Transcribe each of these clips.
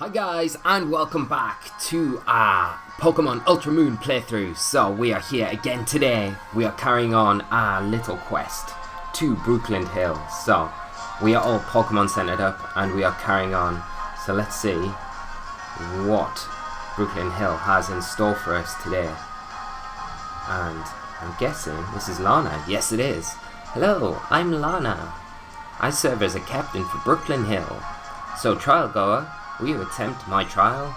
Hi guys, and welcome back to our Pokemon Ultra Moon playthrough. So we are here again today. We are carrying on our little quest to Brooklyn Hill. So we are all Pokemon centered up and we are carrying on. So let's see what Brooklyn Hill has in store for us today. And I'm guessing this is Lana. Yes it is. Hello, I'm Lana. I serve as a captain for Brooklyn Hill. So trial goer, will you attempt my trial?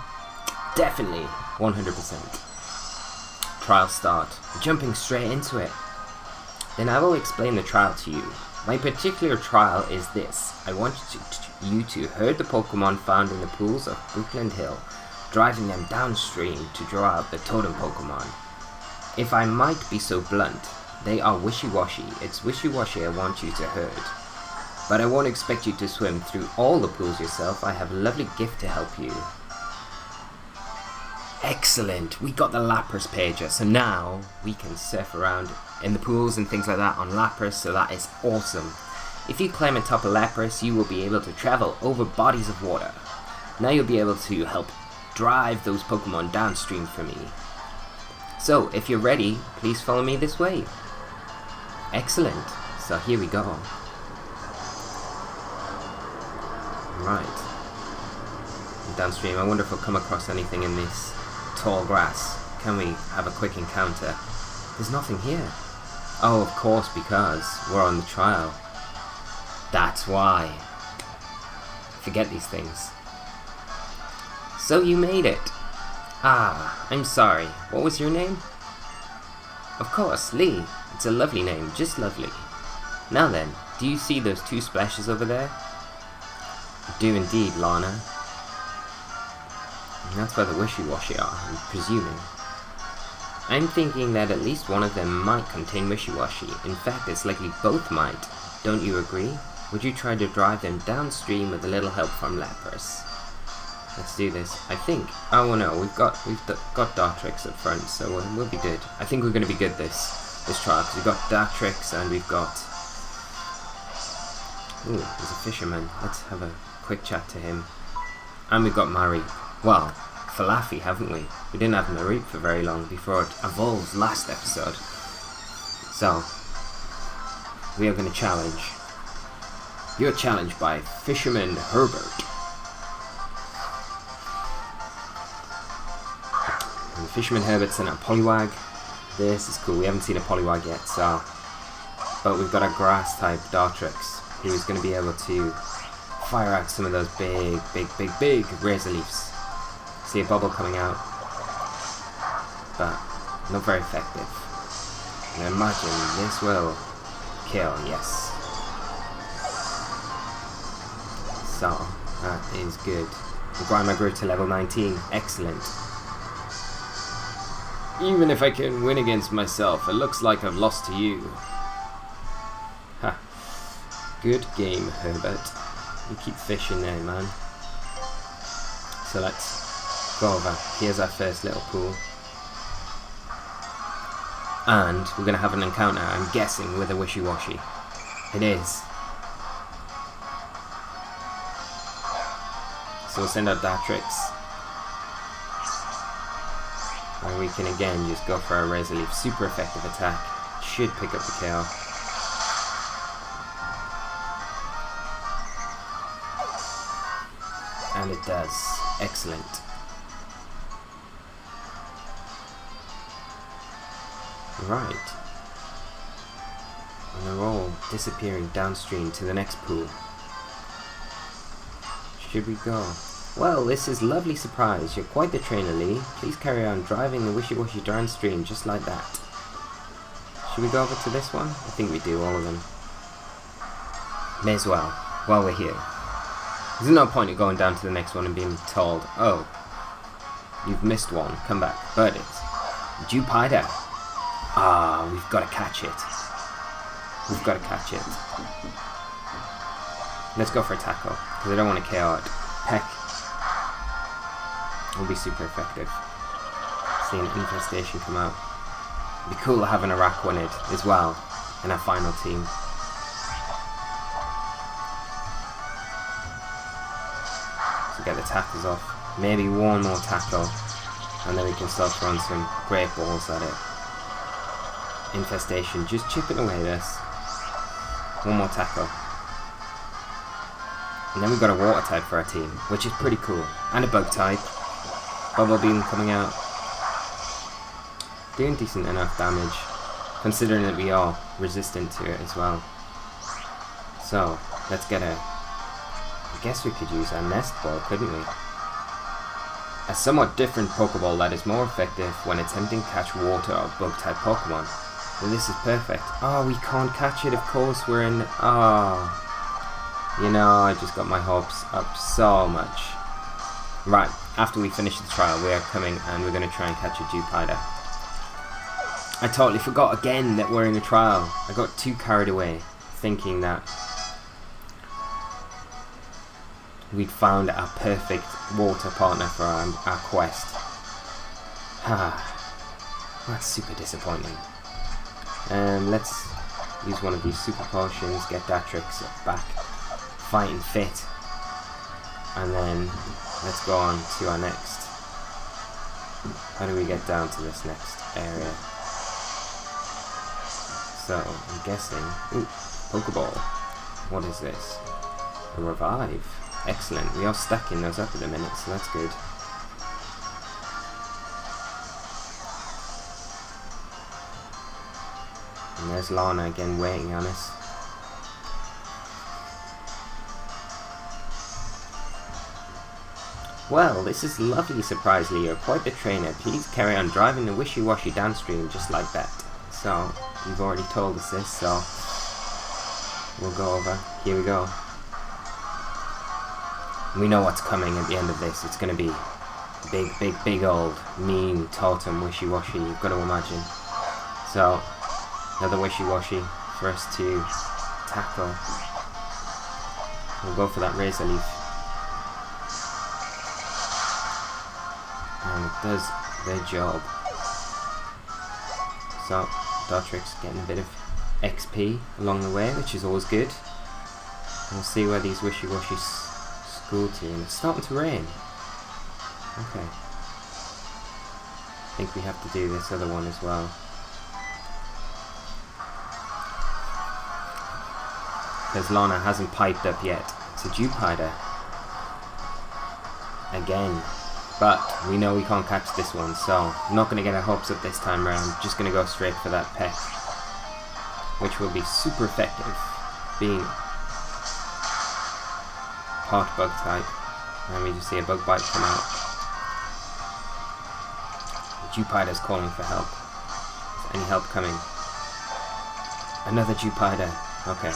Definitely, 100%. Trial start. Jumping straight into it. Then I will explain the trial to you. My particular trial is this. I want you to herd the Pokemon found in the pools of Brooklyn Hill, driving them downstream to draw out the totem Pokemon. If I might be so blunt, they are wishy-washy. It's wishy-washy I want you to herd. But I won't expect you to swim through all the pools yourself. I have a lovely gift to help you. Excellent! We got the Lapras pager, so now we can surf around in the pools and things like that on Lapras, so that is awesome. If you climb atop a Lapras, you will be able to travel over bodies of water. Now you'll be able to help drive those Pokemon downstream for me. So, if you're ready, please follow me this way. Excellent! So here we go. Right. Downstream, I wonder if we'll come across anything in this tall grass. Can we have a quick encounter? There's nothing here. Oh, of course, because we're on the trial. That's why. Forget these things. So you made it. Ah, I'm sorry. What was your name? Of course, Lee. It's a lovely name, just lovely. Now then, do you see those two splashes over there? I do indeed, Lana. And that's where the Wishy-Washy are, I'm presuming. I'm thinking that at least one of them might contain Wishy-Washy. In fact, it's likely both might. Don't you agree? Would you try to drive them downstream with a little help from Lapras? Let's do this. I think. Oh no, we've got Dartrix up front, so we'll be good. I think we're going to be good this trial because we've got Dartrix and we've got. Ooh, there's a fisherman. Let's have a quick chat to him. And we've got Mareep. Well, Falafi, haven't we? We didn't have Mareep for very long before it evolved last episode. So, we are going to challenge. You're challenged by Fisherman Herbert. And Fisherman Herbert's in a Poliwag. This is cool. We haven't seen a Poliwag yet, so. But we've got a grass type Dartrix, who's going to be able to fire out some of those big Razor Leafs. See a bubble coming out, but not very effective. And I imagine this will kill, yes. So, that is good. The Grimer grew to level 19, excellent. Even if I can win against myself, it looks like I've lost to you. Ha. Good game, Herbert. You keep fishing there, man. So let's go over. Here's our first little pool. And we're going to have an encounter, I'm guessing, with a Wishy-Washy. It is. So we'll send out Dartrix. And we can again just go for a Razor Leaf. Super effective attack. Should pick up the KO. And it does. Excellent. Right. And they're all disappearing downstream to the next pool. Should we go? Well, this is a lovely surprise. You're quite the trainer, Lee. Please carry on driving the Wishy-Washy downstream just like that. Should we go over to this one? I think we do, all of them. May as well, while we're here. There's no point in going down to the next one and being told, oh, you've missed one, come back. Birdit. Jupiter. Ah, we've got to catch it. We've got to catch it. Let's go for a tackle, because I don't want to KO it. Peck. Will be super effective. See an infestation come out. It'd be cool having a Araquanid as well in our final team. So we get the tackles off. Maybe one more tackle, and then we can start throwing some great balls at it. Infestation, just chipping away this. One more tackle. And then we've got a water type for our team, which is pretty cool. And a bug type. Bubble Beam coming out. Doing decent enough damage, considering that we are resistant to it as well. So, let's get a... I guess we could use our Nest Ball, couldn't we? A somewhat different Pokeball that is more effective when attempting to catch water or bug type Pokemon. Well, this is perfect. Oh, we can't catch it, of course, we're in... Oh... You know, I just got my hopes up so much. Right, after we finish the trial, we are coming and we're going to try and catch a Jupider. I totally forgot again that we're in a trial. I got too carried away, thinking that we'd found our perfect water partner for our quest. That's super disappointing. Let's use one of these super potions, get Datrix back fighting fit, and then let's go on to our next. How do we get down to this next area? So I'm guessing, ooh, Pokeball. What is this? A revive. Excellent. We are stacking those up at the minute, so that's good. And there's Lana again waiting on us. Well, this is lovely, surprisingly. You're quite the trainer. Please carry on driving the wishy-washy downstream just like that. So, you've already told us this, so we'll go over. Here we go. We know what's coming at the end of this. It's going to be big old, mean, totem wishy-washy, you've got to imagine. So, another wishy-washy for us to tackle. We'll go for that Razor Leaf. And it does their job. So, Dartrix getting a bit of XP along the way, which is always good. We'll see where these wishy-washy school to, and it's starting to rain. Okay. I think we have to do this other one as well. Because Lana hasn't piped up yet. It's a Jupider. Again. But we know we can't catch this one, so I'm not going to get our hopes up this time around. Just going to go straight for that peck, which will be super effective, being part bug type. And we just see a bug bite come out. Jupider's calling for help. Is any help coming? Another Jupider. Okay.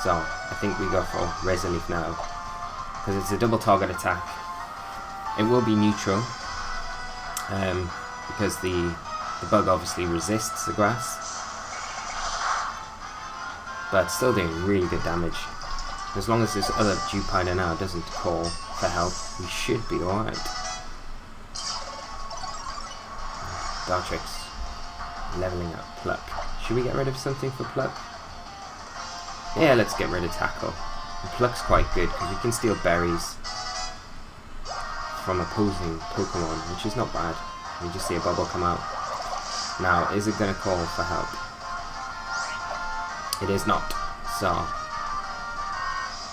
So I think we go for Razor Leaf now, because it's a double target attack. It will be neutral, because the bug obviously resists the grass, but still doing really good damage. As long as this other Jupider now doesn't call for help, we should be alright. Dartrix leveling up Pluck. Should we get rid of something for Pluck? Yeah, let's get rid of Tackle. And Pluck's quite good because we can steal berries from opposing Pokemon, which is not bad. We just see a bubble come out. Now, is it going to call for help? It is not. So,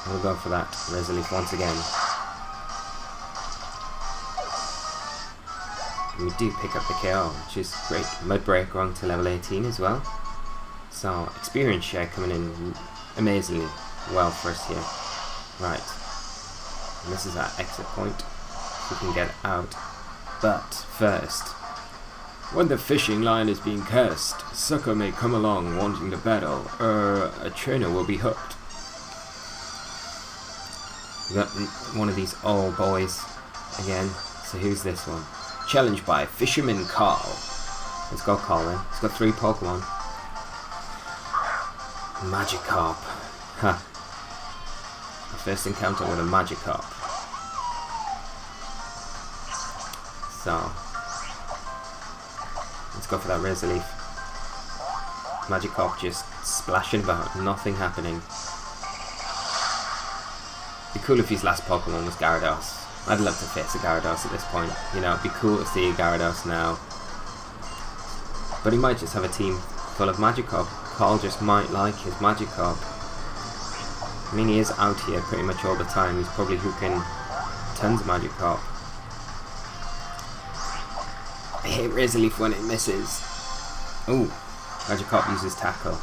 we'll go for that Razor Leaf once again. And we do pick up the KO, which is great. Mud Break growing to level 18 as well. So, experience share coming in amazingly well for us here. Right. And this is our exit point. We can get out, but first, when the fishing line is being cast, a sucker may come along wanting to battle, a trainer will be hooked. We got one of these old boys again. So who's this one? Challenged by Fisherman Carl. Let's go, Carl then. He's got 3 Pokemon. Magikarp. Ha. Our first encounter with a Magikarp. So, let's go for that Razor Leaf. Magikarp just splashing about, nothing happening. It cool if his last Pokemon was Gyarados. I'd love to face a Gyarados at this point. You know, it'd be cool to see a Gyarados now. But he might just have a team full of Magikarp. Carl just might like his Magikarp. I mean, he is out here pretty much all the time. He's probably hooking tons of Magikarp. I hate Razor Leaf when it misses. Ooh, Magikarp uses Tackle.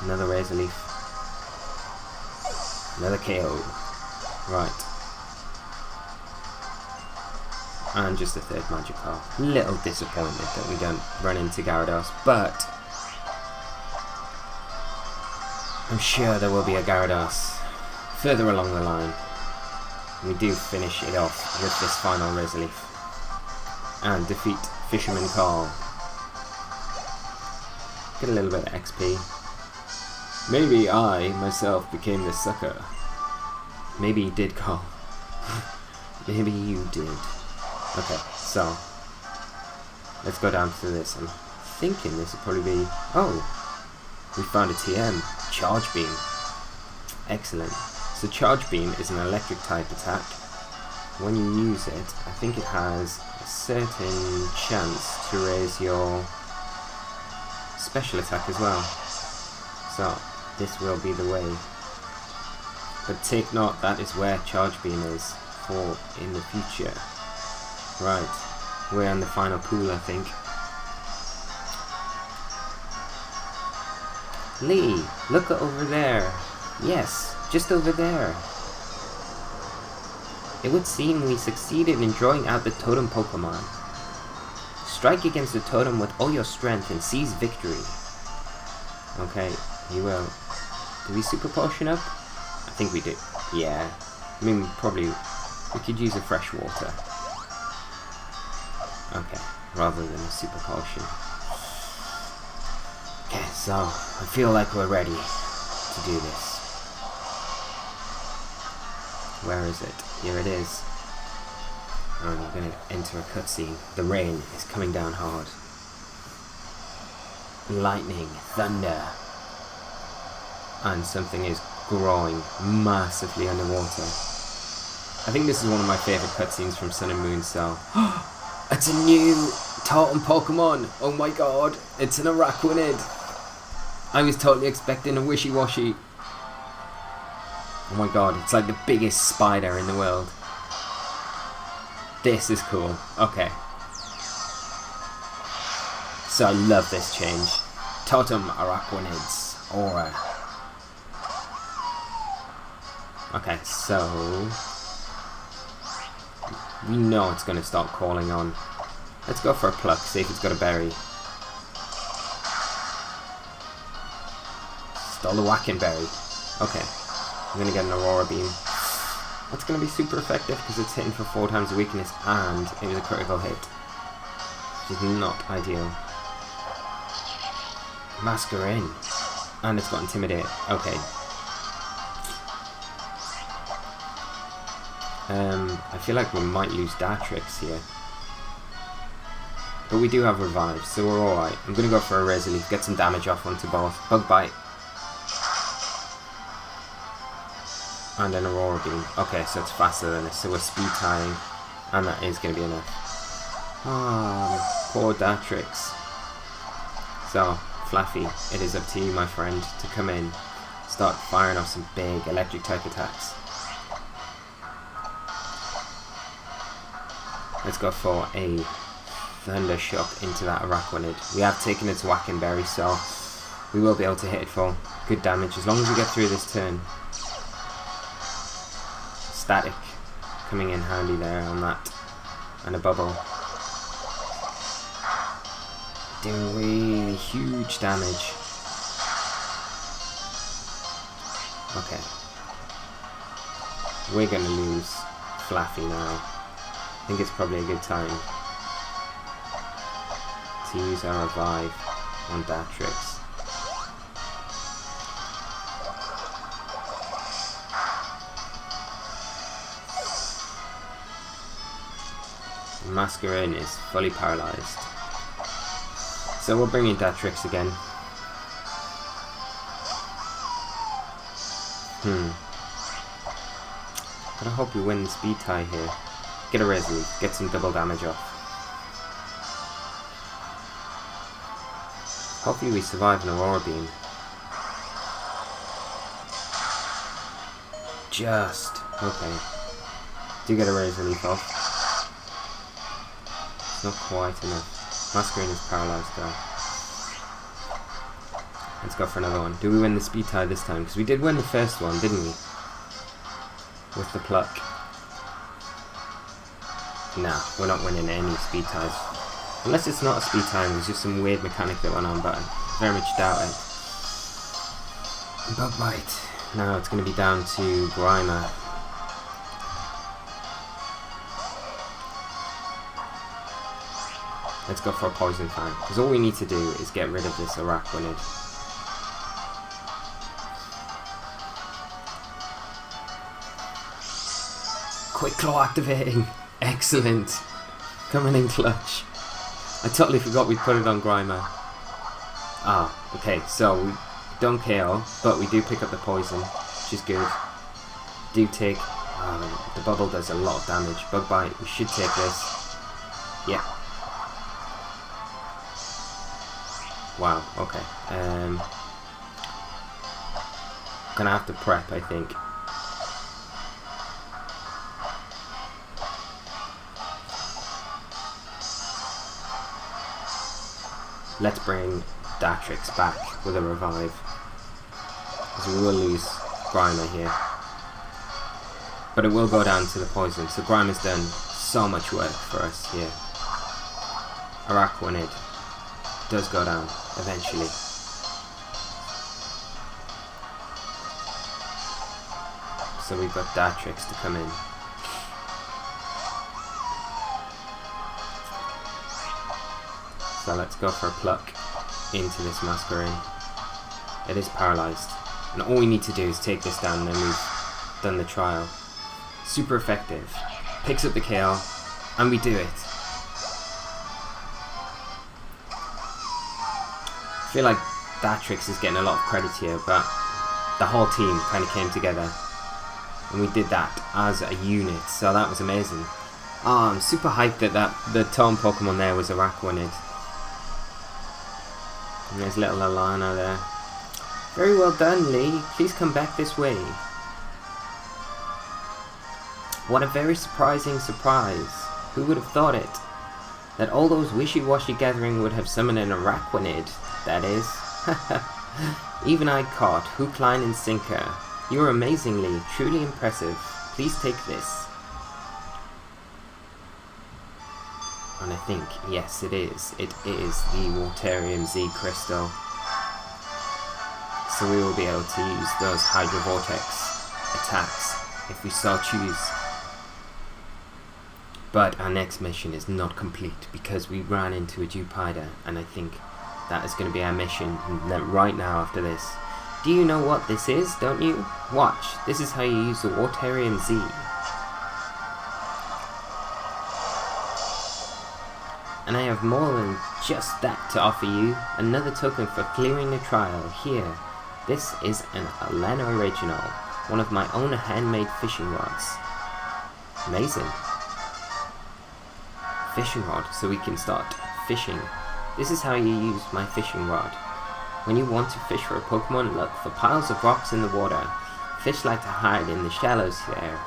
Another Razor Leaf. Another KO. Right. And just a third Magikarp. Little disappointed that we don't run into Gyarados, but I'm sure there will be a Gyarados further along the line. We do finish it off with this final Razor Leaf. And defeat Fisherman Carl. Get a little bit of XP. Maybe I, myself, became the sucker. Maybe you did, Carl. Maybe you did. Okay, so let's go down to this. I'm thinking this will probably be... Oh! We found a TM. Charge Beam. Excellent. So Charge Beam is an electric type attack. When you use it, I think it has a certain chance to raise your special attack as well. So this will be the way. But take note, that is where Charge Beam is for in the future. Right, we're on the final pool, I think. Lee, look over there. Yes, just over there. It would seem we succeeded in drawing out the totem Pokemon. Strike against the totem with all your strength and seize victory. Okay, you will. Do we super potion up? I think we do. Yeah. I mean, probably we could use a fresh water. Okay, rather than a super potion. Okay, so I feel like we're ready to do this. Where is it? Here it is. And we're going to enter a cutscene. The rain is coming down hard. Lightning, thunder. And something is growing massively underwater. I think this is one of my favourite cutscenes from Sun and Moon, so... It's a new totem Pokemon! Oh my god, it's an Araquanid! I was totally expecting a Wishy-Washy. Oh my god, it's like the biggest spider in the world. This is cool. Okay. So I love this change. Totem Araquanids. Aura. Okay, so... we know it's going to start calling on. Let's go for a pluck, see if it's got a berry. Stole the Whacking Berry. Okay. I'm going to get an Aurora Beam. That's going to be super effective because it's hitting for 4 times the weakness and it was a critical hit. Which is not ideal. Masquerain. And it's got Intimidate. Okay. I feel like we might lose Dartrix here. But we do have Revive, so we're alright. I'm going to go for a Razor Leaf, get some damage off onto both. Bug Bite. And an Aurora Beam. Okay, so it's faster than this, so we're speed tying. And that is going to be enough. Oh, poor Dartrix. So, Fluffy, it is up to you, my friend, to come in. Start firing off some big electric type attacks. Let's go for a Thunder Shock into that Araquanid. We have taken its Whacking Berry, so we will be able to hit it for good damage as long as we get through this turn. Static coming in handy there on that. And a Bubble. Doing really huge damage. Okay. We're going to lose Fluffy now. I think it's probably a good time to use our Revive on Dartrix. Masquerain is fully paralyzed. So we'll bring in Dartrix again. But I hope we win the speed tie here. Get a Resolute, get some double damage off. Hopefully we survive an Aurora Beam. Just. Okay. Do get a Razor Leaf off. It's not quite enough. Masquerain is paralysed though. Let's go for another one. Do we win the speed tie this time? Because we did win the first one, didn't we? With the pluck. Nah, we're not winning any speed ties. Unless it's not a speed tie, there's just some weird mechanic that went on, but I very much doubt it. Bug Bite. Now it's going to be down to Grimer. Let's go for a Poison Fang, because all we need to do is get rid of this Araquanid. Quick Claw activating! Excellent! Coming in clutch. I totally forgot we put it on Grimer. Ah, okay, so we don't KO, but we do pick up the poison, which is good. Do take... the bubble does a lot of damage. Bug Bite, we should take this. Yeah. Wow, okay. Gonna have to prep, I think. Let's bring Datrix back with a revive. Because we will lose Grimer here. But it will go down to the poison. So Grimer's done so much work for us here. Araquanid does go down eventually. So we've got Datrix to come in. So let's go for a pluck into this Masquerain. It is paralysed. And all we need to do is take this down and then we've done the trial. Super effective. Picks up the KO. And we do it. I feel like Datrix is getting a lot of credit here, but the whole team kind of came together. And we did that as a unit. So that was amazing. Oh, I'm super hyped that the tome Pokemon there was Araquanid. And there's little Alana there. Very well done, Lee. Please come back this way. What a very surprising surprise. Who would have thought it? That all those wishy-washy gathering would have summoned an Araquanid, that is. Even I caught hook, line and sinker. You are amazingly, truly impressive. Please take this. And I think, yes it is. It is the Waterium Z Crystal. So we will be able to use those Hydro Vortex attacks if we so choose. But our next mission is not complete because we ran into a Dewpider, and I think that is going to be our mission right now after this. Do you know what this is, don't you? Watch, this is how you use the Waterium Z. And I have more than just that to offer you. Another token for clearing the trial. Here, this is an Alola Region, one of my own handmade fishing rods. Amazing. Fishing rod, so we can start fishing. This is how you use my fishing rod. When you want to fish for a Pokemon, look for piles of rocks in the water. Fish like to hide in the shallows there.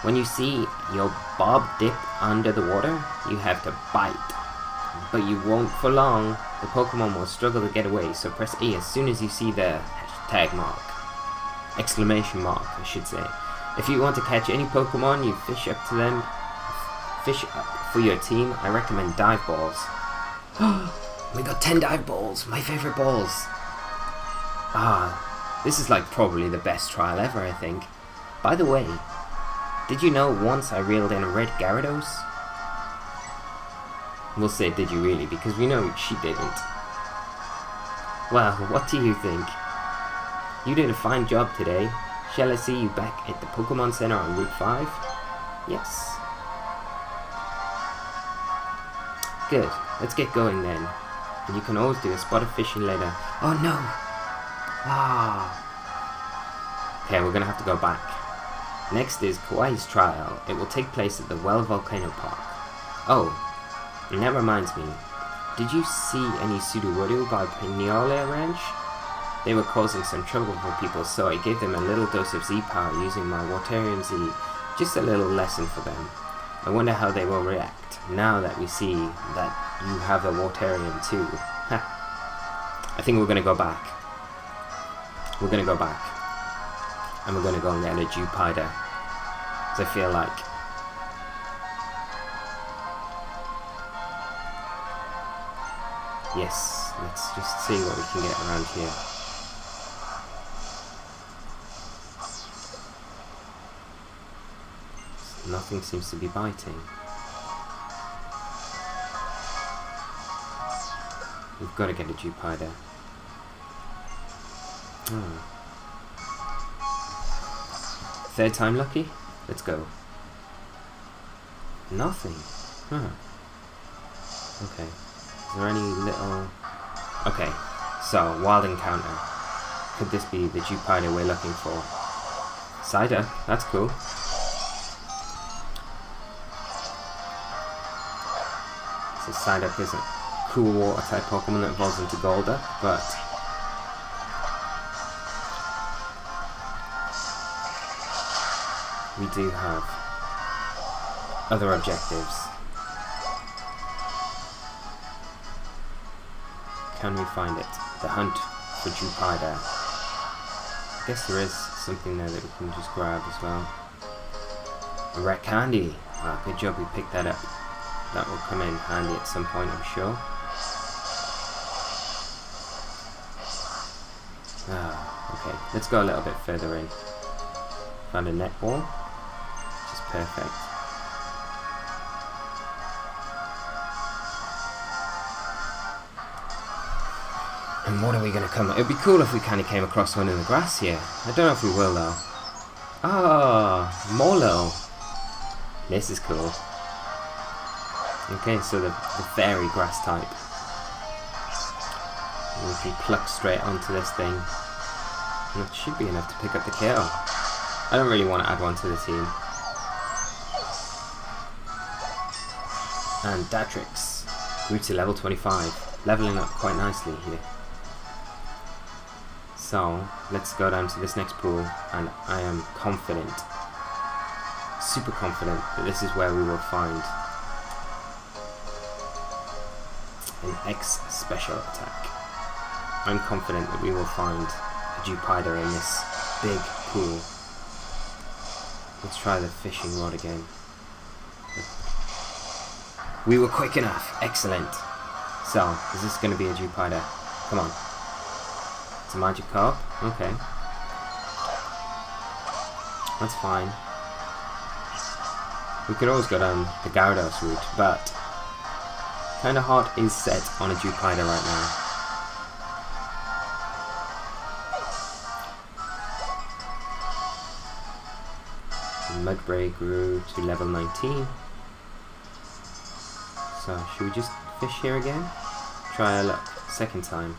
When you see your bob dip under the water, you have to bite. But you won't for long. The Pokemon will struggle to get away, so press A as soon as you see the tag mark. Exclamation mark, I should say. If you want to catch any Pokemon, you fish up to them. Fish up for your team, I recommend dive balls. We got 10 dive balls, my favourite balls. Ah, this is like probably the best trial ever, I think. By the way, did you know once I reeled in a red Gyarados? We'll say did you really, because we know she didn't. Well, what do you think? You did a fine job today. Shall I see you back at the Pokemon Center on Route 5? Yes. Good, let's get going then. And you can always do a spot of fishing later. Oh no! Ah. Okay, we're gonna have to go back. Next is Kawaii's trial. It will take place at the Well Volcano Park. Oh, and that reminds me. Did you see any Sudowoodo by Pinola Ranch? They were causing some trouble for people, so I gave them a little dose of Z-Power using my Waterium Z. Just a little lesson for them. I wonder how they will react, now that we see that you have a Waterium too. I think we're gonna go back. We're gonna go back. And we're gonna go and get a Jupiter. Because I feel like... Yes, let's just see what we can get around here. Nothing seems to be biting. We've got to get a Jupiter. Third time lucky? Let's go. Nothing. Okay. Is there any little... Okay. So, wild encounter. Could this be the Jupiter we're looking for? Cider. That's cool. So Psyduck is a cool water type Pokemon that evolves into Golduck, but we do have other objectives. Can we find it? The hunt for Jupiter. I guess there is something there that we can just grab as well. A red candy. Wow, good job we picked that up. That will come in handy at some point, I'm sure. Okay, let's go a little bit further in. Found a net ball, which is perfect. And what are we going to come... It would be cool if we kind of came across one in the grass here. I don't know if we will though. Ah, Molo. This is cool. Okay, so the fairy grass type. And we can pluck straight onto this thing. And it should be enough to pick up the kill. I don't really want to add one to the team. And Datrix grew to level 25. Leveling up quite nicely here. So, let's go down to this next pool. And I am confident, super confident, that this is where we will find an X special attack. I'm confident that we will find a Jupiter in this big pool. Let's try the fishing rod again. We were quick enough. Excellent. So, is this going to be a Jupiter? Come on. It's a Magikarp? Okay. That's fine. We could always go down the Gyarados route, but kinda heart is set on a Jupiter right now. Mudbray grew to level 19. So, should we just fish here again? Try our luck. Second time.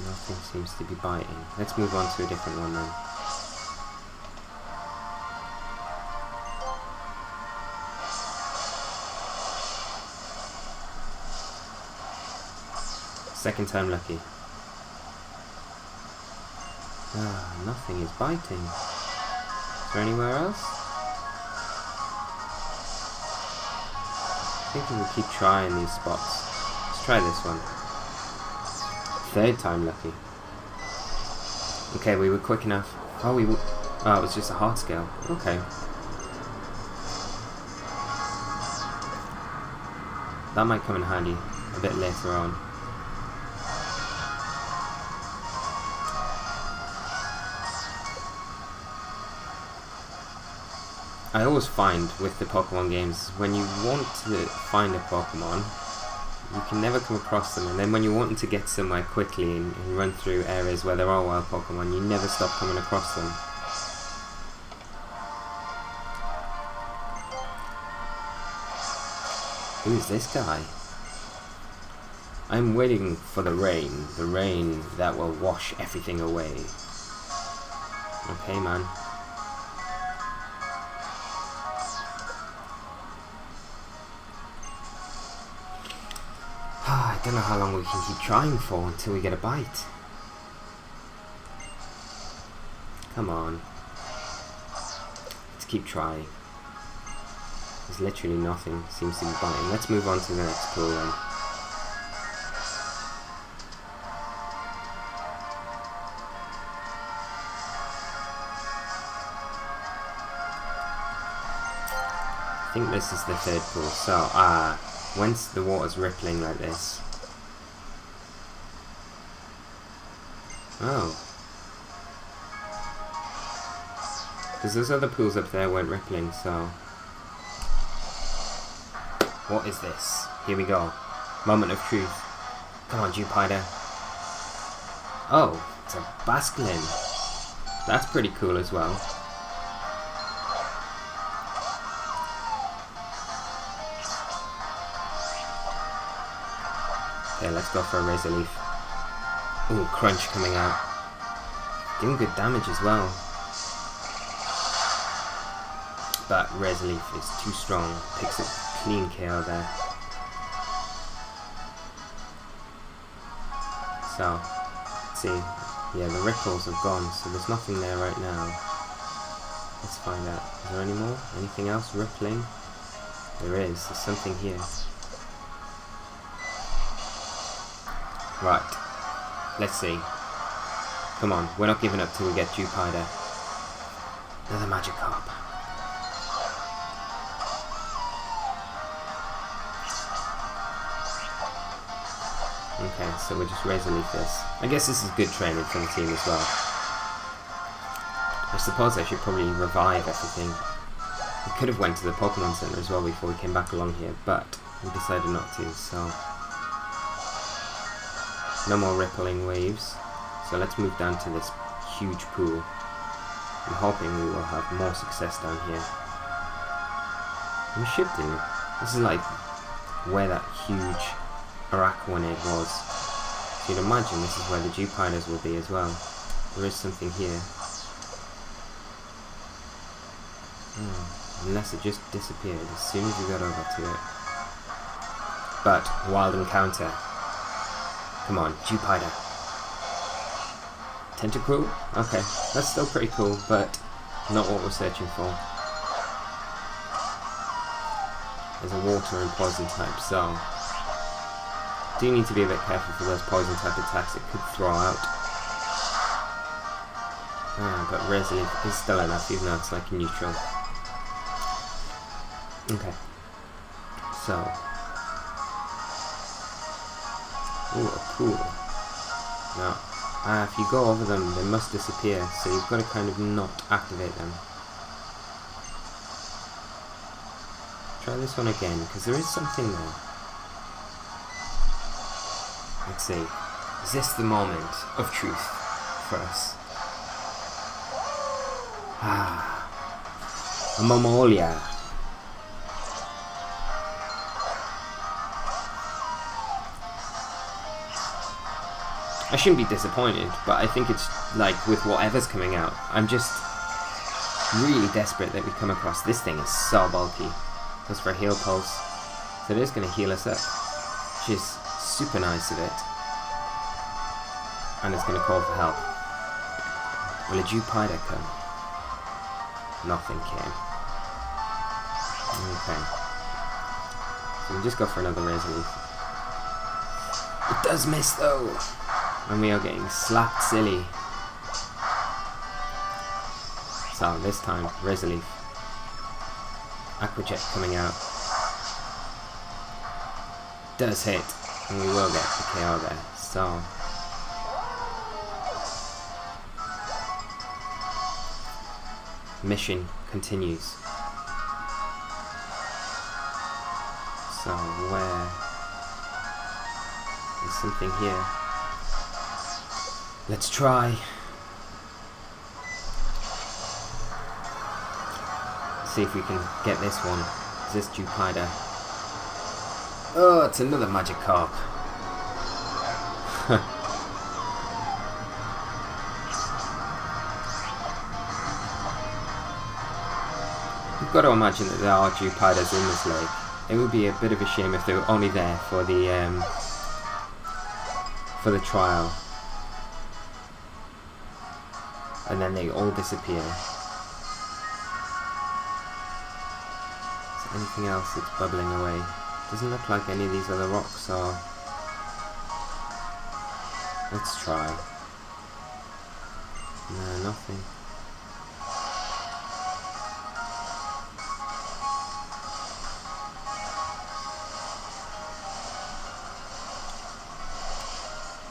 Nothing seems to be biting. Let's move on to a different one then. Second time lucky. Nothing is biting. Is there anywhere else? I think we'll keep trying these spots. Let's try this one. Third time lucky. Okay, we were quick enough. Oh, it was just a heart scale. Okay. That might come in handy a bit later on. I always find with the Pokemon games, when you want to find a Pokemon, you can never come across them, and then when you want to get somewhere quickly and run through areas where there are wild Pokemon, you never stop coming across them. Who's this guy? I'm waiting for the rain that will wash everything away. Okay, man. I don't know how long we can keep trying for until we get a bite. Come on. Let's keep trying. There's literally nothing seems to be biting. Let's move on to the next pool then. I think this is the third pool. So, once the water's rippling like this. Oh. Because those other pools up there weren't rippling, so... What is this? Here we go. Moment of truth. Come on, Jupiter. Oh, it's a Basculin. That's pretty cool as well. Okay, let's go for a Razor Leaf. Ooh, Crunch coming out. Doing good damage as well. But Razor Leaf is too strong. Picks it clean KO there. So, let's see. Yeah, the ripples have gone, so there's nothing there right now. Let's find out. Is there any more? Anything else rippling? There is. There's something here. Right. Let's see. Come on, we're not giving up till we get Jupiter. Another Magikarp. Okay, so we'll just Razor Leaf this. I guess this is good training for the team as well. I suppose I should probably revive everything. We could have went to the Pokemon Center as well before we came back along here, but we decided not to, so... No more rippling waves. So let's move down to this huge pool. I'm hoping we will have more success down here. We should do. This is like where that huge Araquanid was. So you'd imagine this is where the Jupiters will be as well. There is something here. Unless it just disappeared as soon as we got over to it. But, wild encounter. Come on, Jupiter. Tentacruel? Okay, that's still pretty cool, but not what we're searching for. There's a water and poison type, so do need to be a bit careful for those poison type attacks it could throw out. But Razor Leaf is still enough, even though it's like neutral. Okay. So. Ooh, a pool. Now, if you go over them, they must disappear, so you've got to kind of not activate them. Try this one again, because there is something there. Let's see. Is this the moment of truth for us? A Momolia. I shouldn't be disappointed, but I think it's like with whatever's coming out, I'm just really desperate that we come across. This thing is so bulky. Goes for a heal pulse, so it is going to heal us up, which is super nice of it. And it's going to call for help. Will a Jupiter come? Nothing came. Okay. So we'll just go for another Razor Leaf. It does miss though! And we are getting slapped silly. So this time, Razor Leaf. Aqua Jet coming out. Does hit, and we will get the KO there. So mission continues. So where? There's something here. Let's try. See if we can get this one. Is this Jupiter? Oh, it's another Magikarp. You've got to imagine that there are Jupiters in this lake. It would be a bit of a shame if they were only there for the trial, and then they all disappear. Is there anything else that's bubbling away? Doesn't look like any of these other rocks are. Let's try. No, nothing.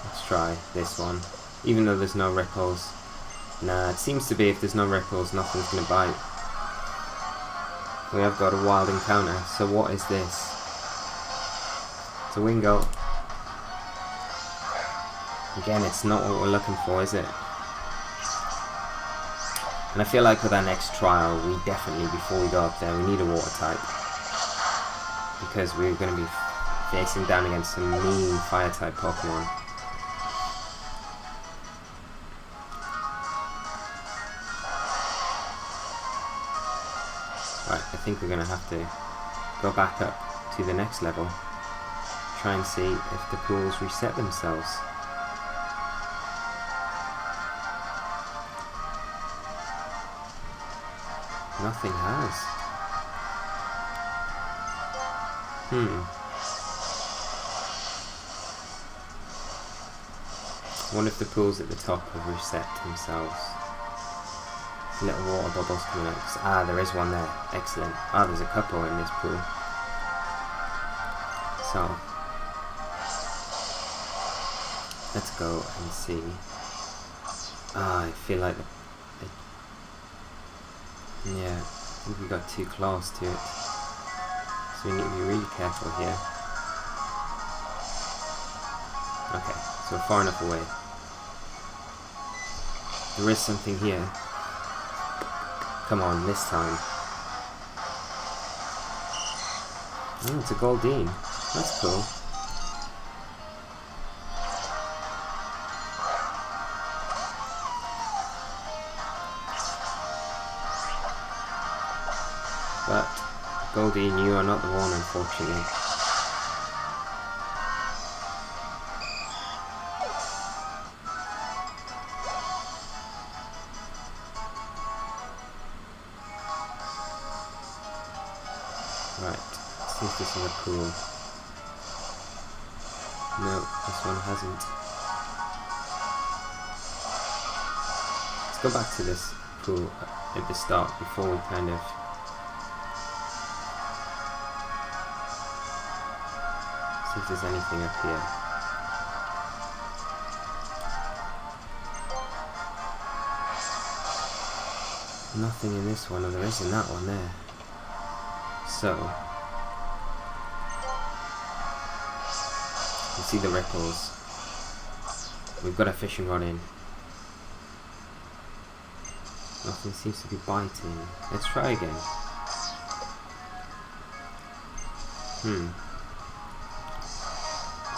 Let's try this one. Even though there's no ripples. Nah, it seems to be if there's no ripples, nothing's gonna bite. We have got a wild encounter, so what is this? It's a Wingo. Again, it's not what we're looking for, is it? And I feel like with our next trial, we definitely, before we go up there, we need a water type. Because we're going to be facing down against some mean fire type Pokemon. Right, I think we're going to have to go back up to the next level. Try and see if the pools reset themselves. Nothing has. I wonder if the pools at the top have reset themselves. Little water bubbles coming out. There is one there. Excellent. There's a couple in this pool. So, let's go and see. I feel like yeah, I think we got too close to it. So we need to be really careful here. Okay, so we're far enough away. There is something here. Come on, this time. Oh, it's a Goldeen. That's cool. But, Goldeen, you are not the one, unfortunately. Right, let's see if this is a pool. No, this one hasn't. Let's go back to this pool at the start before we kind of... see if there's anything up here. Nothing in this one, or there is in that one there. So, you see the ripples. We've got a fishing rod in. Nothing seems to be biting. Let's try again.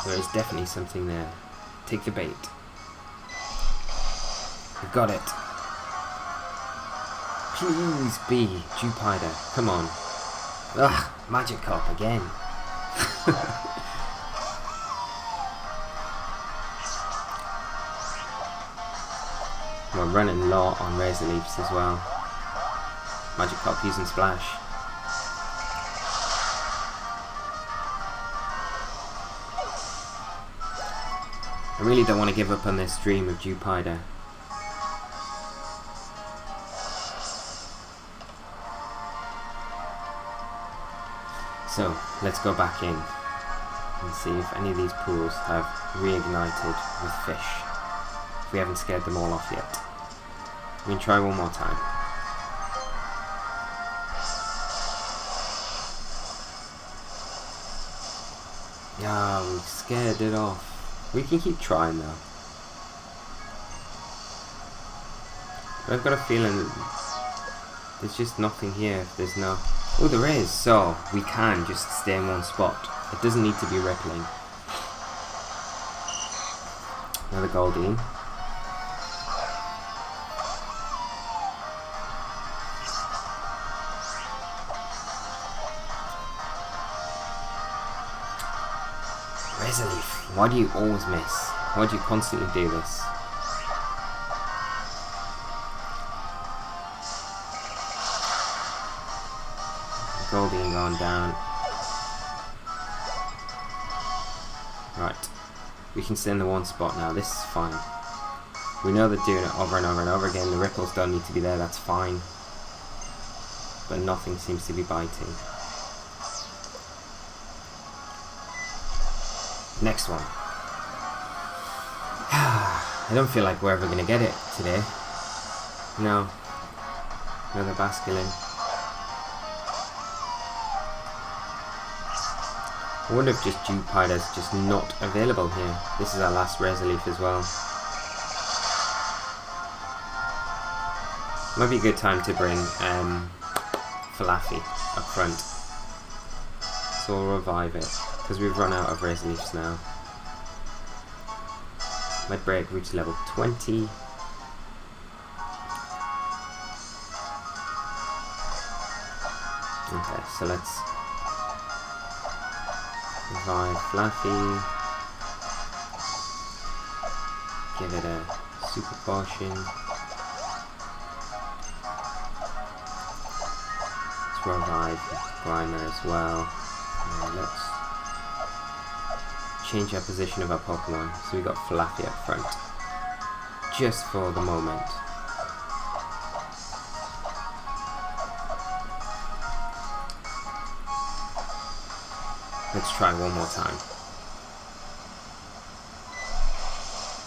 There is definitely something there. Take the bait. We've got it. Please be Jupiter. Come on. Ugh, Magikarp again. We're running low on Razor Leafs as well. Magikarp using Splash. I really don't want to give up on this dream of Jupiter. So, let's go back in and see if any of these pools have reignited with fish. If we haven't scared them all off yet. We can try one more time. Yeah, we've scared it off. We can keep trying though. But I've got a feeling that there's just nothing here if there's no... Oh, there is, so we can just stay in one spot. It doesn't need to be rippling. Another Goldeen. Why do you always miss? Why do you constantly do this? Goldeen gone down. Right. We can stay in the one spot now. This is fine. We know that doing it over and over and over again, the ripples don't need to be there, that's fine. But nothing seems to be biting. Next one. I don't feel like we're ever going to get it today. No. Another Basculin. I wonder if just Jupiter's just not available here. This is our last Resolute as well. Might be a good time to bring Falafi up front. So we'll revive it, because we've run out of Resolutes now. Might break, reach level 20. Okay, so let's revive Fluffy. Give it a super potion. Let's revive Grimer as well. And let's change our position of our Pokemon. So we got Fluffy up front. Just for the moment. Let's try one more time.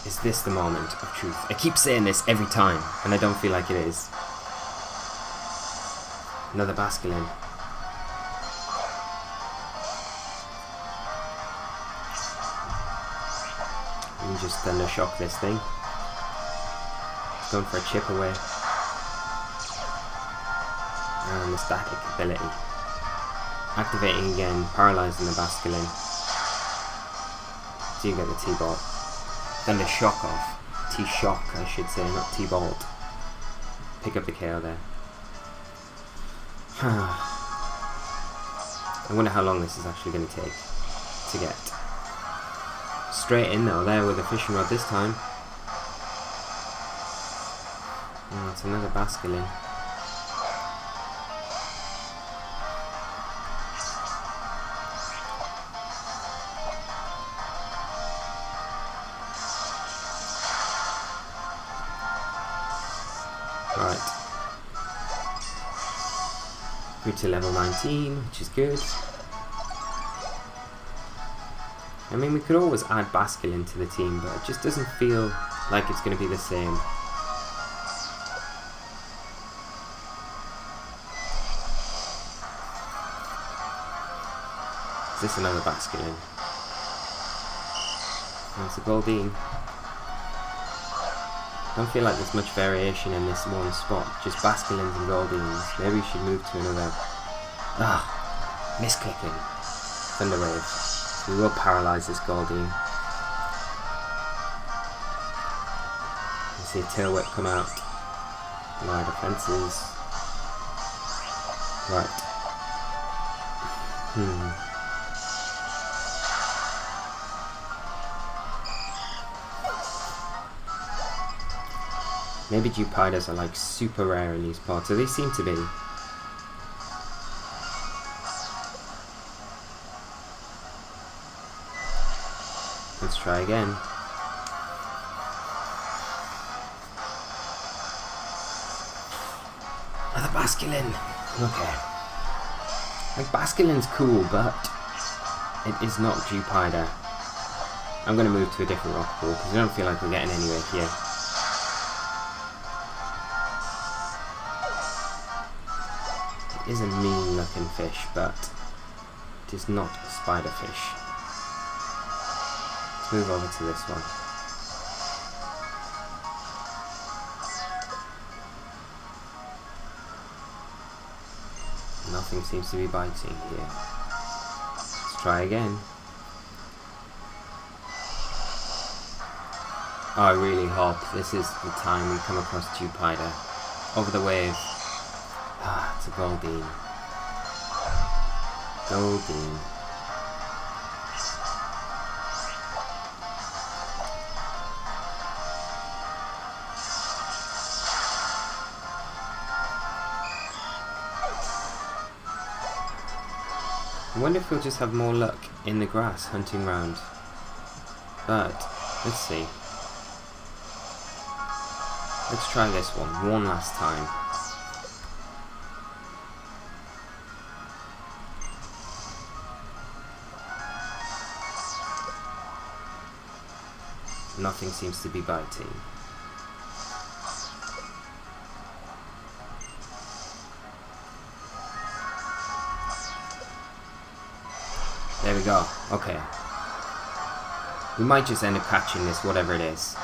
Is this the moment of truth? I keep saying this every time, and I don't feel like it is. Another Basculin. And just Thunder Shock this thing. Going for a chip away. And the static ability. Activating again, paralysing the Basculin. So you get the T-Bolt. Then the Shock off. T-Shock, I should say, not T-Bolt. Pick up the KO there. I wonder how long this is actually going to take to get. Straight in though, there with a fishing rod this time. Oh, it's another Basculin. Right. We're to level 19, which is good. I mean, we could always add Basculin to the team, but it just doesn't feel like it's going to be the same. Is this another Basculin? Oh, it's a Goldeen. I don't feel like there's much variation in this one spot, just Basculins and Goldeens. Maybe we should move to another... misclicking. Thunder Wave. So we will paralyse this Goldeen. You see a Tail Whip come out. Lower defences. Right. Maybe Jupiters are like super rare in these parts, so they seem to be. Let's try again. Another Basculin! Okay. Like, Basculin's cool, but it is not Jupiter. I'm going to move to a different rock pool, because I don't feel like we're getting anywhere here. It is a mean looking fish, but it is not a spider fish. Let's move over to this one. Nothing seems to be biting here. Let's try again. Oh, I really hope this is the time we come across Jupiter. Over the wave. Ah, it's a Goldeen. Goldeen. wonder if we'll just have more luck in the grass hunting round. But, let's see. Let's try this one last time. Nothing seems to be biting. There we go. Okay. We might just end up catching this, whatever it is.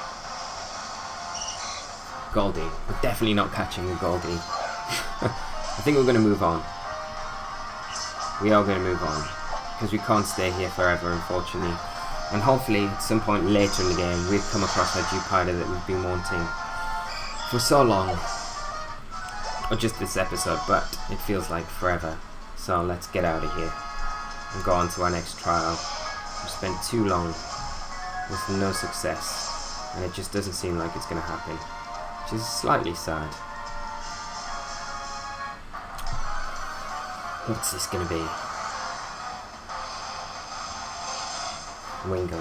Goldie. We're definitely not catching a Goldie. I think we're going to move on. We are going to move on. Because we can't stay here forever, unfortunately. And hopefully, at some point later in the game, we've come across that Jupiter that we've been wanting for so long. Or just this episode, but it feels like forever. So let's get out of here and go on to our next trial. We've spent too long with no success, and it just doesn't seem like it's going to happen, which is slightly sad. What's this going to be? Wingo.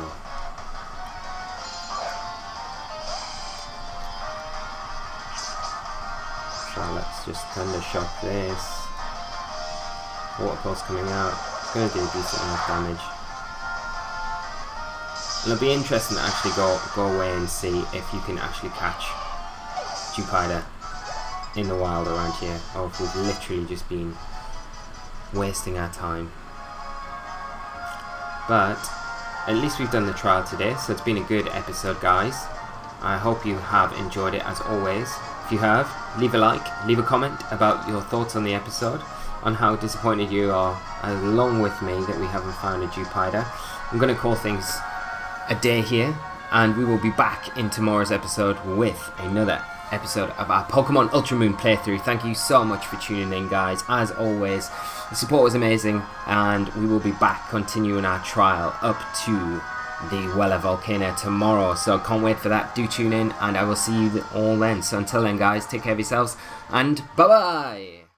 So let's just Thunder Shock this. Water Pulse coming out. It's going to do decent enough damage. And it'll be interesting to actually go away and see if you can actually catch Jupiter in the wild around here, or if we've literally just been wasting our time. But at least we've done the trial today, so it's been a good episode, guys. I hope you have enjoyed it as always. If you have, leave a like, leave a comment about your thoughts on the episode, on how disappointed you are along with me that we haven't found a Jupiter. I'm going to call things a day here, and we will be back in tomorrow's episode with another episode of our Pokemon Ultra Moon playthrough. Thank you so much for tuning in, guys. As always, the support was amazing, and we will be back continuing our trial up to the Weller Volcano tomorrow, so can't wait for that. Do tune in, and I will see you all then. So until then, guys, take care of yourselves, and bye bye.